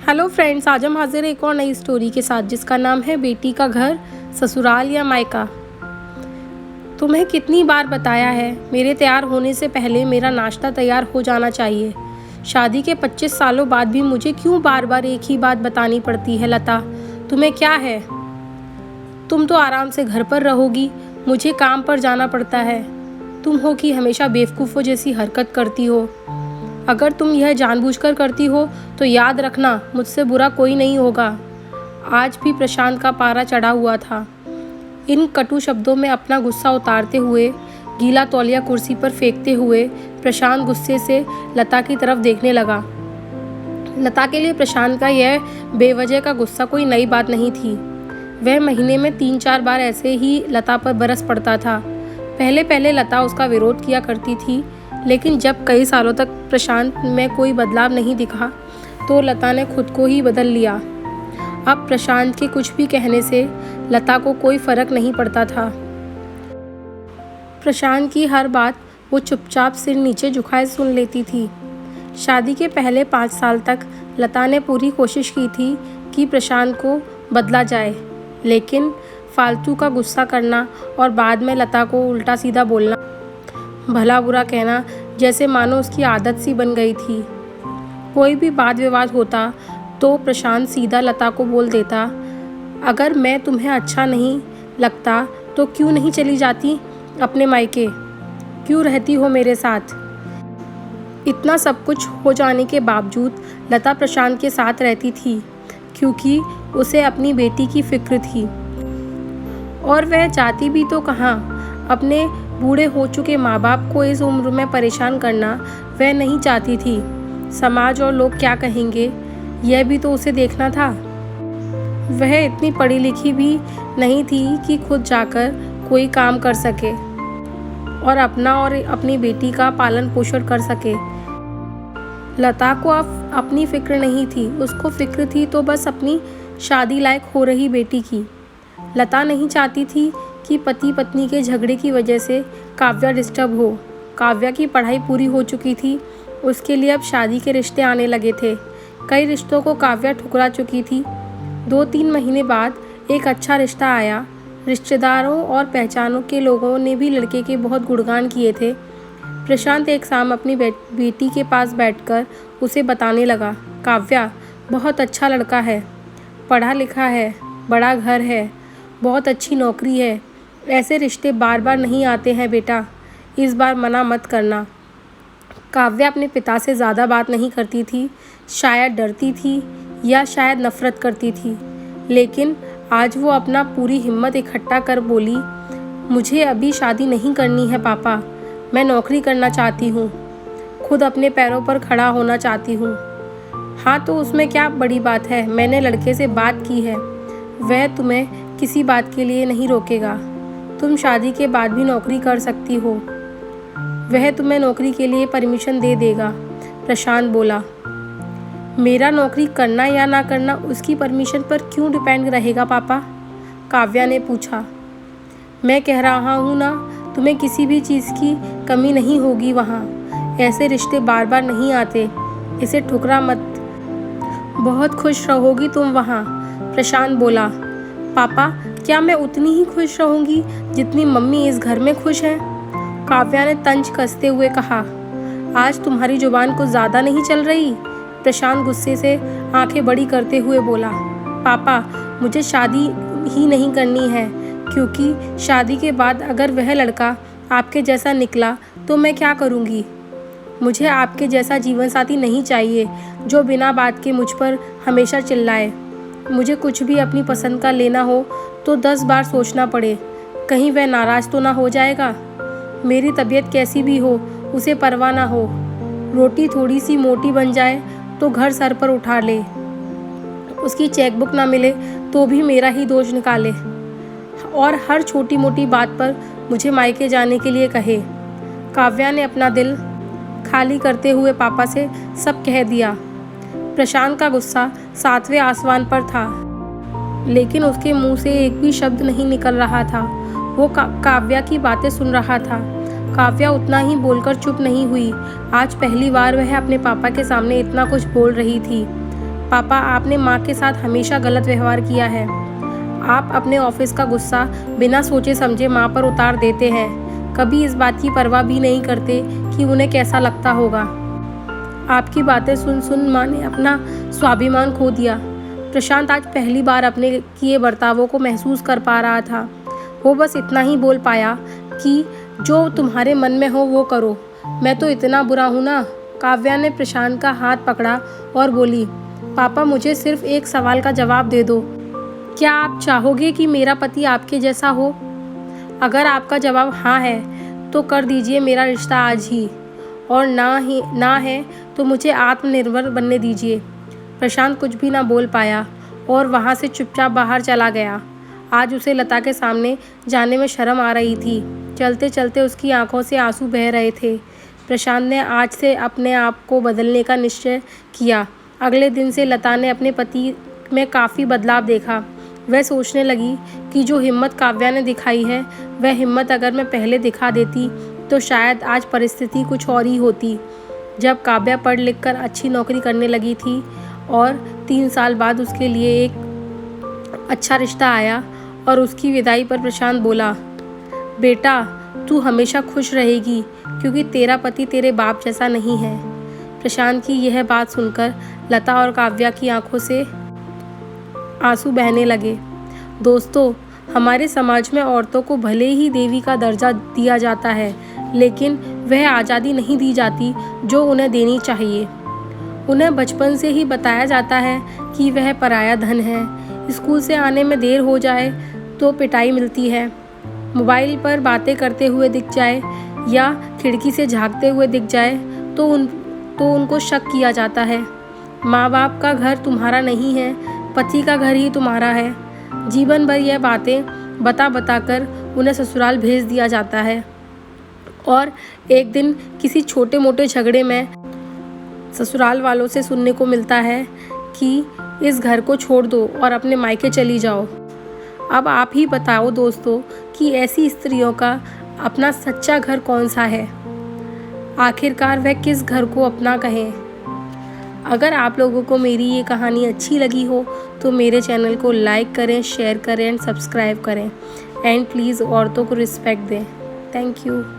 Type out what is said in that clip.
Hello friends, आज हम हाजिर हैं एक और नई स्टोरी के साथ जिसका नाम है बेटी का घर, ससुराल या मायका। तुम्हें कितनी बार बताया है मेरे तैयार होने से पहले मेरा नाश्ता तैयार हो जाना चाहिए। शादी के 25 सालों बाद भी मुझे क्यों बार बार एक ही बात बतानी पड़ती है। लता, तुम्हें क्या है? तुम तो आराम से घर पर रहोगी, मुझे काम पर जाना पड़ता है। तुम हो कि हमेशा बेवकूफ़ों जैसी हरकत करती हो। अगर तुम यह जानबूझकर करती हो तो याद रखना, मुझसे बुरा कोई नहीं होगा। आज भी प्रशांत का पारा चढ़ा हुआ था। इन कटु शब्दों में अपना गुस्सा उतारते हुए, गीला तौलिया कुर्सी पर फेंकते हुए प्रशांत गुस्से से लता की तरफ देखने लगा। लता के लिए प्रशांत का यह बेवजह का गुस्सा कोई नई बात नहीं थी। वह महीने में 3-4 बार ऐसे ही लता पर बरस पड़ता था। पहले पहले लता उसका विरोध किया करती थी, लेकिन जब कई सालों तक प्रशांत में कोई बदलाव नहीं दिखा तो लता ने खुद को ही बदल लिया। अब प्रशांत के कुछ भी कहने से लता को कोई फर्क नहीं पड़ता था। प्रशांत की हर बात वो चुपचाप सिर नीचे झुकाए सुन लेती थी। शादी के पहले 5 साल तक लता ने पूरी कोशिश की थी कि प्रशांत को बदला जाए, लेकिन फालतू का गुस्सा करना और बाद में लता को उल्टा सीधा बोलना, भला बुरा कहना, जैसे मानो उसकी आदत सी बन गई थी। कोई भी वाद विवाद होता तो प्रशांत सीधा लता को बोल देता, अगर मैं तुम्हें अच्छा नहीं लगता तो क्यों नहीं चली जाती अपने मायके, क्यों रहती हो मेरे साथ। इतना सब कुछ हो जाने के बावजूद लता प्रशांत के साथ रहती थी क्योंकि उसे अपनी बेटी की फिक्र थी। और वह जाती भी तो कहाँ, अपने बूढ़े हो चुके माँ बाप को इस उम्र में परेशान करना वह नहीं चाहती थी। समाज और लोग क्या कहेंगे, यह भी तो उसे देखना था। वह इतनी पढ़ी लिखी भी नहीं थी कि खुद जाकर कोई काम कर सके और अपना और अपनी बेटी का पालन पोषण कर सके। लता को अब अपनी फिक्र नहीं थी, उसको फिक्र थी तो बस अपनी शादी लायक हो रही बेटी की। लता नहीं चाहती थी कि पति पत्नी के झगड़े की वजह से काव्या डिस्टर्ब हो। काव्या की पढ़ाई पूरी हो चुकी थी, उसके लिए अब शादी के रिश्ते आने लगे थे। कई रिश्तों को काव्या ठुकरा चुकी थी। 2-3 महीने बाद एक अच्छा रिश्ता आया। रिश्तेदारों और पहचानों के लोगों ने भी लड़के के बहुत गुणगान किए थे। प्रशांत एक शाम अपनी बेटी के पास बैठकर उसे बताने लगा, काव्या बहुत अच्छा लड़का है, पढ़ा लिखा है, बड़ा घर है, बहुत अच्छी नौकरी है। ऐसे रिश्ते बार बार नहीं आते हैं बेटा, इस बार मना मत करना। काव्या अपने पिता से ज़्यादा बात नहीं करती थी, शायद डरती थी या शायद नफ़रत करती थी, लेकिन आज वो अपना पूरी हिम्मत इकट्ठा कर बोली, मुझे अभी शादी नहीं करनी है पापा, मैं नौकरी करना चाहती हूँ, खुद अपने पैरों पर खड़ा होना चाहती हूँ। हाँ तो उसमें क्या बड़ी बात है, मैंने लड़के से बात की है, वह तुम्हें किसी बात के लिए नहीं रोकेगा। तुम शादी के बाद भी नौकरी कर सकती हो, वह तुम्हें नौकरी के लिए परमिशन दे देगा। प्रशांत बोला, मेरा नौकरी करना या ना करना उसकी परमिशन पर क्यों डिपेंड रहेगा पापा? काव्या ने पूछा। मैं कह रहा हूँ ना, तुम्हें किसी भी चीज़ की कमी नहीं होगी वहाँ। ऐसे रिश्ते बार बार नहीं आते, इसे ठुकरा मत, बहुत खुश रहोगी तुम वहाँ। प्रशांत बोला, पापा क्या मैं उतनी ही खुश रहूँगी जितनी मम्मी इस घर में खुश हैं? काव्या ने तंज कसते हुए कहा, आज तुम्हारी जुबान कुछ ज़्यादा नहीं चल रही? प्रशांत गुस्से से आंखें बड़ी करते हुए बोला, पापा मुझे शादी ही नहीं करनी है, क्योंकि शादी के बाद अगर वह लड़का आपके जैसा निकला तो मैं क्या करूँगी? मुझे आपके जैसा जीवन साथी नहीं चाहिए जो बिना बात के मुझ पर हमेशा चिल्लाए। मुझे कुछ भी अपनी पसंद का लेना हो तो 10 बार सोचना पड़े, कहीं वह नाराज़ तो ना हो जाएगा। मेरी तबीयत कैसी भी हो उसे परवाह ना हो, रोटी थोड़ी सी मोटी बन जाए तो घर सर पर उठा ले, उसकी चेकबुक ना मिले तो भी मेरा ही दोष निकाले और हर छोटी मोटी बात पर मुझे मायके जाने के लिए कहे। काव्या ने अपना दिल खाली करते हुए पापा से सब कह दिया। प्रशांत का गुस्सा 7वें आसमान पर था, लेकिन उसके मुंह से एक भी शब्द नहीं निकल रहा था। वो काव्या की बातें सुन रहा था। काव्या उतना ही बोलकर चुप नहीं हुई। आज पहली बार वह अपने पापा के सामने इतना कुछ बोल रही थी। पापा, आपने माँ के साथ हमेशा गलत व्यवहार किया है। आप अपने ऑफिस का गुस्सा बिना सोचे समझे माँ पर उतार देते हैं। कभी इस बात की परवाह भी नहीं करते कि उन्हें कैसा लगता होगा। आपकी बातें सुन सुन माँ ने अपना स्वाभिमान खो दिया। प्रशांत आज पहली बार अपने किए बर्तावों को महसूस कर पा रहा था। वो बस इतना ही बोल पाया कि जो तुम्हारे मन में हो वो करो, मैं तो इतना बुरा हूँ ना। काव्या ने प्रशांत का हाथ पकड़ा और बोली, पापा, मुझे सिर्फ एक सवाल का जवाब दे दो। क्या आप चाहोगे कि मेरा पति आपके जैसा हो? अगर आपका जवाब हाँ है तो कर दीजिए मेरा रिश्ता आज ही, और ना है तो मुझे आत्मनिर्भर बनने दीजिए। प्रशांत कुछ भी ना बोल पाया और वहाँ से चुपचाप बाहर चला गया। आज उसे लता के सामने जाने में शर्म आ रही थी। चलते चलते उसकी आंखों से आंसू बह रहे थे। प्रशांत ने आज से अपने आप को बदलने का निश्चय किया। अगले दिन से लता ने अपने पति में काफ़ी बदलाव देखा। वह सोचने लगी कि जो हिम्मत काव्या ने दिखाई है, वह हिम्मत अगर मैं पहले दिखा देती तो शायद आज परिस्थिति कुछ और ही होती। जब काव्या पढ़ लिख कर अच्छी नौकरी करने लगी थी और 3 साल बाद उसके लिए एक अच्छा रिश्ता आया और उसकी विदाई पर प्रशांत बोला, बेटा, तू हमेशा खुश रहेगी क्योंकि तेरा पति तेरे बाप जैसा नहीं है। प्रशांत की यह बात सुनकर लता और काव्या की आंखों से आंसू बहने लगे। दोस्तों, हमारे समाज में औरतों को भले ही देवी का दर्जा दिया जाता है, लेकिन वह आज़ादी नहीं दी जाती जो उन्हें देनी चाहिए। उन्हें बचपन से ही बताया जाता है कि वह पराया धन है। स्कूल से आने में देर हो जाए तो पिटाई मिलती है। मोबाइल पर बातें करते हुए दिख जाए या खिड़की से झांकते हुए दिख जाए तो उनको शक किया जाता है। माँ बाप का घर तुम्हारा नहीं है, पति का घर ही तुम्हारा है। जीवन भर यह बातें बता कर उन्हें ससुराल भेज दिया जाता है और एक दिन किसी छोटे मोटे झगड़े में ससुराल वालों से सुनने को मिलता है कि इस घर को छोड़ दो और अपने मायके चली जाओ। अब आप ही बताओ दोस्तों कि ऐसी स्त्रियों का अपना सच्चा घर कौन सा है? आखिरकार वह किस घर को अपना कहें? अगर आप लोगों को मेरी ये कहानी अच्छी लगी हो तो मेरे चैनल को लाइक करें, शेयर करें एंड सब्सक्राइब करें। एंड प्लीज़ औरतों को रिस्पेक्ट दें। Thank you.